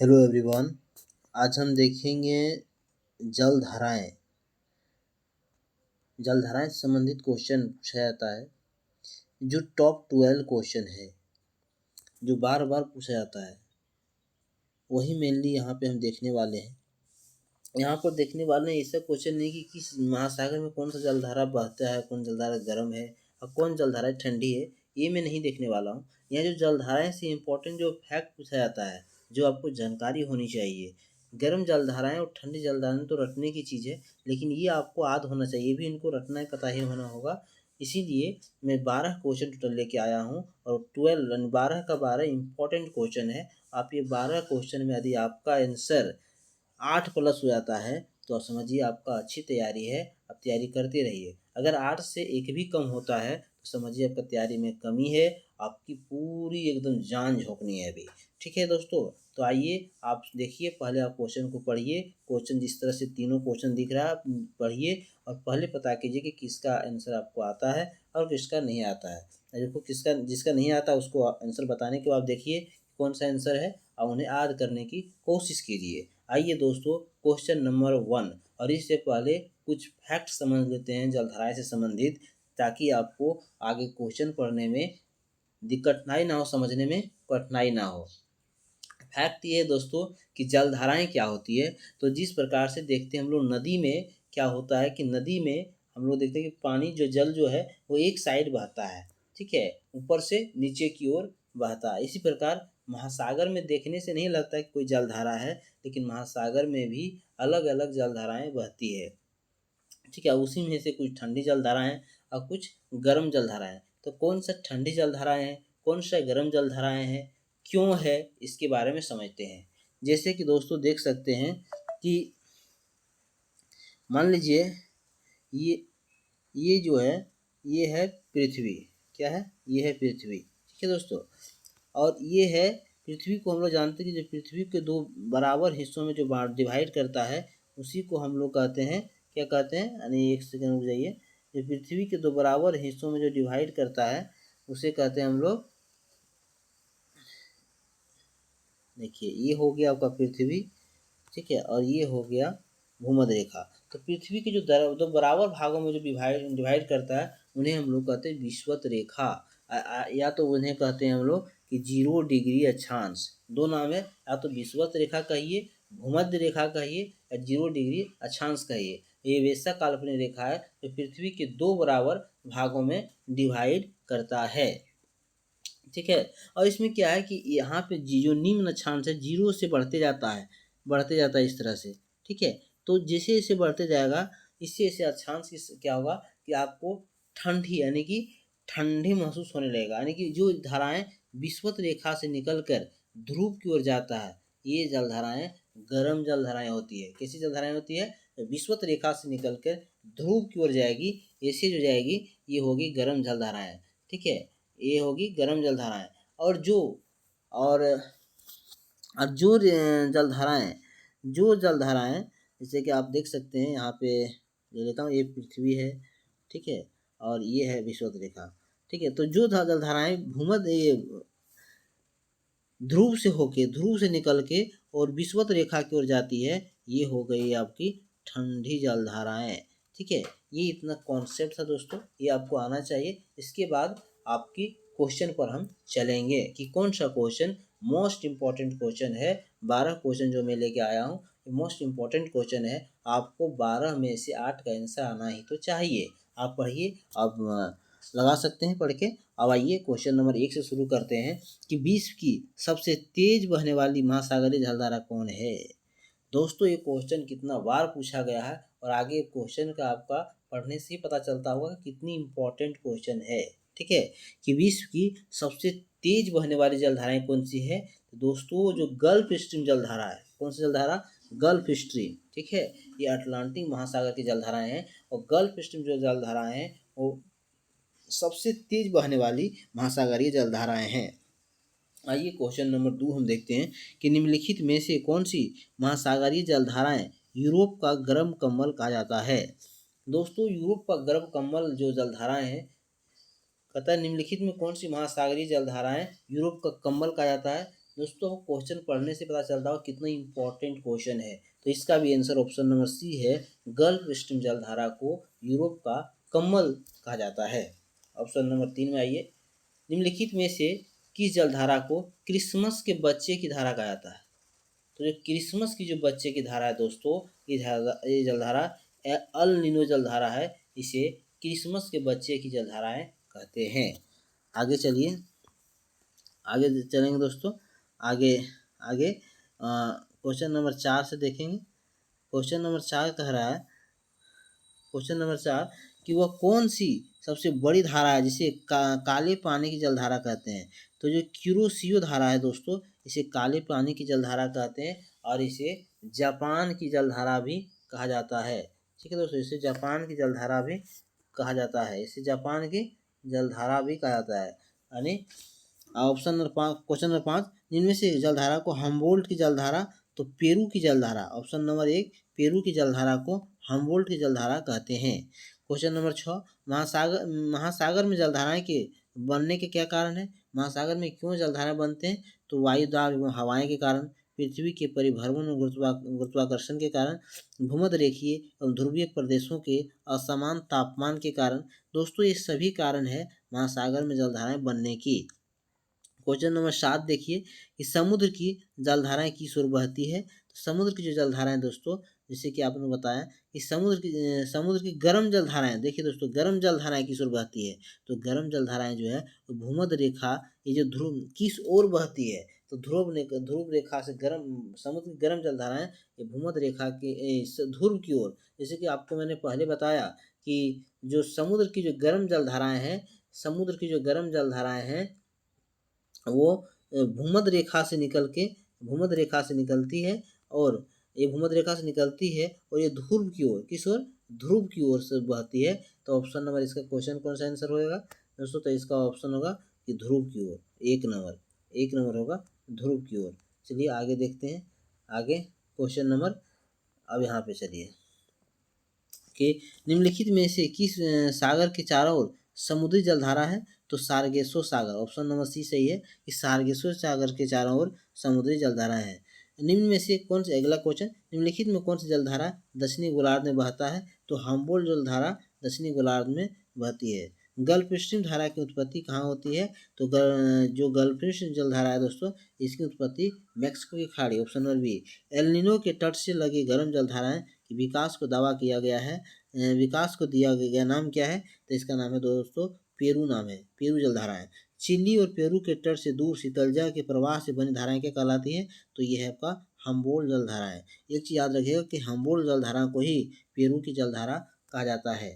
Hello everyone. आज हम देखेंगे जलधाराएं। जलधाराएं से संबंधित क्वेश्चन पूछा जाता है। जो टॉप 12 क्वेश्चन है जो बार बार पूछा जाता है वही मेनली यहाँ पे हम देखने वाले हैं। यहाँ पर देखने वाले हैं ऐसा क्वेश्चन नहीं कि किस महासागर में कौन सा जलधारा बहता है, कौन जलधारा गर्म है और कौन जलधारा ठंडी है, ये मैं नहीं देखने वाला हूँ। यहाँ जो जलधाराएं से इम्पोर्टेंट जो फैक्ट पूछा जाता है, जो आपको जानकारी होनी चाहिए। गर्म जलधाराएं और ठंडी जलधाराएं तो रटने की चीज़ है, लेकिन ये आपको याद होना चाहिए, ये भी इनको रटना है, पता ही होना होगा। इसीलिए मैं 12 क्वेश्चन टोटल लेके आया हूँ और 12 का 12 इंपॉर्टेंट क्वेश्चन है। आप ये 12 क्वेश्चन में यदि आपका आंसर 8+ हो जाता है तो आप समझिए आपका अच्छी तैयारी है। आप तैयारी करते रहिए। अगर 8 से 1 भी कम होता है तो समझिए आपका तैयारी में कमी है। आपकी पूरी एकदम जान झोंकनी है अभी। ठीक है दोस्तों, तो आइए आप देखिए, पहले आप क्वेश्चन को पढ़िए। क्वेश्चन जिस तरह से तीनों क्वेश्चन दिख रहा है आप पढ़िए और पहले पता कीजिए कि किसका आंसर आपको आता है और किसका नहीं आता है। देखो जिसका नहीं आता उसको आंसर बताने के बाद देखिए कौन सा आंसर है और उन्हें याद करने की कोशिश कीजिए। आइए दोस्तों, क्वेश्चन नंबर 1। और इससे पहले कुछ फैक्ट समझ लेते हैं जलधाराएं से संबंधित, ताकि आपको आगे क्वेश्चन पढ़ने में कठिनाई ना हो, समझने में कठिनाई ना हो। फैक्ट ये है दोस्तों कि जलधाराएं क्या होती है। तो जिस प्रकार से देखते हैं हम लोग नदी में क्या होता है कि नदी में हम लोग देखते हैं कि पानी जो जल जो है वो एक साइड बहता है, ठीक है, ऊपर से नीचे की ओर बहता है। इसी प्रकार महासागर में देखने से नहीं लगता है कि कोई जलधारा है, लेकिन महासागर में भी अलग अलग जलधाराएं बहती है, ठीक है। उसी में से कुछ ठंडी जलधाराएं और कुछ गर्म जलधाराएं। तो कौन सा ठंडी जलधाराएं हैं, कौन सा गर्म जलधाराएं हैं, क्यों है, इसके बारे में समझते हैं। जैसे कि दोस्तों देख सकते हैं कि मान लीजिए ये जो है ये है पृथ्वी। क्या है? ये है पृथ्वी, ठीक है दोस्तों। और ये है पृथ्वी को हम लोग जानते हैं कि जो पृथ्वी के दो बराबर हिस्सों में जो डिवाइड करता है उसी को हम लोग कहते हैं, क्या कहते हैं, यानी एक सेकंड रुक जाइए। जो पृथ्वी के दो बराबर हिस्सों में जो डिवाइड करता है उसे कहते हैं हम लोग, देखिए ये हो गया आपका पृथ्वी, ठीक है, और ये हो गया भूमध्य रेखा। तो पृथ्वी के जो दो बराबर भागों में जो डिवाइड करता है उन्हें हम लोग कहते हैं विषुवत रेखा। या तो उन्हें कहते हैं हम लोग कि 0 डिग्री अक्षांश। दो नाम है, या तो विषुवत रेखा कहिए, भूमध्य रेखा कहिए, या 0 डिग्री अक्षांश कहिए। ये वैसा काल्पनिक रेखा है जो पृथ्वी के दो बराबर भागों में डिवाइड करता है, ठीक है। और इसमें क्या है कि यहाँ पे जो निम्न अक्षांश है 0 से बढ़ते जाता है इस तरह से, ठीक है। तो जैसे जैसे बढ़ते जाएगा इससे ऐसे अक्षांश क्या होगा कि आपको ठंडी यानी कि ठंडी महसूस होने लगेगा। यानी कि जो धाराएं विषुवत रेखा से निकलकर ध्रुव की ओर जाता है ये जलधाराएं गर्म जलधाराएं होती है। कैसी जलधाराएं होती है? विषुवत रेखा से निकलकर ध्रुव की ओर जाएगी, ऐसे जो जाएगी ये होगी गर्म जलधाराएं, ठीक है। ये होगी गर्म जलधाराएं। और जो और और जो जलधाराएं जैसे कि आप देख सकते हैं, यहाँ पे ले लेता हूँ, ये पृथ्वी है, ठीक है, और ये है विषुवत रेखा, ठीक है। तो जो जलधाराएं ये ध्रुव से निकल के और विषुवत रेखा की ओर जाती है ये हो गई आपकी ठंडी जलधाराएं, ठीक है। ये इतना कॉन्सेप्ट था दोस्तों, ये आपको आना चाहिए। इसके बाद आपकी क्वेश्चन पर हम चलेंगे कि कौन सा क्वेश्चन मोस्ट इम्पॉर्टेंट क्वेश्चन है। 12 क्वेश्चन जो मैं लेके आया हूँ मोस्ट इम्पॉर्टेंट क्वेश्चन है। आपको 12 में से 8 का आंसर आना ही तो चाहिए। आप पढ़िए, आप लगा सकते हैं पढ़ के। अब आइए क्वेश्चन नंबर 1 से शुरू करते हैं कि विश्व की सबसे तेज बहने वाली महासागरीय जलधारा कौन है। दोस्तों ये क्वेश्चन कितना बार पूछा गया है और आगे क्वेश्चन का आपका पढ़ने से ही पता चलता होगा कि कितनी इम्पोर्टेंट क्वेश्चन है, ठीक है। कि विश्व की सबसे तेज बहने वाली जलधाराएं कौन सी है। तो दोस्तों जो गल्फ स्ट्रीम जलधारा है, कौन सी जलधारा? गल्फ स्ट्रीम, ठीक है। ये अटलांटिक महासागर की जलधाराएं हैं और गल्फ स्ट्रीम जो जलधाराएं हैं वो सबसे तेज बहने वाली महासागरीय जलधाराएं हैं। आइए क्वेश्चन नंबर 2 हम देखते हैं कि निम्नलिखित में से कौन सी महासागरीय जलधाराएं यूरोप का गर्म कम्बल कहा जाता है। दोस्तों यूरोप का गर्म कम्बल जो जलधाराएं हैं, कहता है निम्नलिखित में कौन सी महासागरीय जलधाराएं यूरोप का कम्बल कहा जाता है। दोस्तों क्वेश्चन पढ़ने से पता चलता है कितना इम्पोर्टेंट क्वेश्चन है। तो इसका भी आंसर ऑप्शन नंबर सी है। गल्फ स्ट्रीम जलधारा को यूरोप का कमल कहा जाता है। ऑप्शन नंबर 3 में आइए, निम्नलिखित में से किस जलधारा को क्रिसमस के बच्चे की धारा कहा जाता है? तो जो क्रिसमस की जो बच्चे की धारा है दोस्तों, ये जलधारा अल नीनो जलधारा है। इसे क्रिसमस के बच्चे की जलधाराएं कहते हैं। आगे चलिए, आगे चलेंगे दोस्तों। आगे आगे क्वेश्चन नंबर 4 से देखेंगे। क्वेश्चन नंबर 4 कह रहा है, क्वेश्चन नंबर 4 कि वह कौन सी सबसे बड़ी धारा है जिसे काले पानी की जलधारा कहते हैं? तो जो क्यूरोसियो धारा है दोस्तों, इसे काले पानी की जलधारा कहते हैं और इसे जापान की जलधारा भी कहा जाता है। ठीक है दोस्तों, इसे जापान की जलधारा भी कहा जाता है। इसे जापान की जलधारा भी कहा जाता है। यानी ऑप्शन नंबर 5, क्वेश्चन नंबर 5, जिनमें से जलधारा को हम्बोल्ट की जलधारा तो पेरू की जलधारा, ऑप्शन नंबर 1 पेरू की जलधारा को हम्बोल्ट की जलधारा कहते हैं। क्वेश्चन नंबर 6, महासागर में जलधाराएं के बनने के क्या कारण है? महासागर में क्यों जलधाराएं बनते हैं? तो वायु दाब एवं हवाएं के कारण, पृथ्वी के परिभ्रमण और गुरुत्वाकर्षण के कारण, भूमध्य रेखीय एवं ध्रुवीय प्रदेशों के असमान तापमान के कारण। दोस्तों ये सभी कारण है महासागर में जलधाराएं बनने की। क्वेश्चन नंबर 7 देखिए कि समुद्र की जलधाराएं किस ओर बहती है? तो समुद्र की जो जलधाराएं दोस्तों, जैसे कि आपने बताया कि समुद्र की गर्म जलधाराएं, देखिए दोस्तों गर्म जलधाराएं किस ओर बहती है? तो गर्म जलधाराएं जो है तो भूमध्य रेखा, ये जो ध्रुव किस ओर बहती है? तो ध्रुव रेखा से गर्म, समुद्र की गर्म जलधाराएं ये भूमध्य रेखा के ध्रुव की ओर। जैसे कि आपको मैंने पहले बताया कि जो समुद्र की जो गर्म जलधाराएं हैं, समुद्र की जो गर्म जलधाराएं हैं वो भूमध्य रेखा से भूमध्य रेखा से निकलती है, और ये भूमध्य रेखा से निकलती है और ये ध्रुव की ओर, किस ओर? ध्रुव की ओर से बहती है। तो ऑप्शन नंबर इसका क्वेश्चन कौन सा आंसर होगा दोस्तों? तो इसका ऑप्शन होगा कि ध्रुव की ओर। एक नंबर होगा ध्रुव की ओर। चलिए आगे देखते हैं। आगे क्वेश्चन नंबर, अब यहाँ पे चलिए कि निम्नलिखित में से किस सागर के चारों ओर समुद्री जलधारा है? तो सारगेसो सागर, ऑप्शन नंबर सी सही है कि सारगेसो सागर के चारों ओर समुद्री जलधारा है। निम्न में से कौन सी, अगला क्वेश्चन, निम्नलिखित में कौन सी जलधारा दक्षिणी गोलार्ध में बहता है? तो हम्बोल्ट जलधारा दक्षिणी गोलार्ध में बहती है। गल्फ स्ट्रीम धारा की उत्पत्ति कहाँ होती है? तो जो गल्फ स्ट्रीम जलधारा है दोस्तों, इसकी उत्पत्ति मैक्सिको की खाड़ी, ऑप्शन नंबर बी। एल के तट से लगी गर्म जलधाराएं कि विकास को दावा किया गया है, विकास को दिया गया नाम क्या है? तो इसका नाम है दोस्तों पेरू, नाम है पेरू जलधाराएं। चिली और पेरू के तट से दूर शीतल जल के प्रवाह से बनी धाराएं क्या कहलाती है? तो यह है आपका हम्बोल्ट जलधाराएं। एक चीज याद रखिएगा कि हम्बोल्ट जलधारा को ही पेरू की जलधारा कहा जाता है।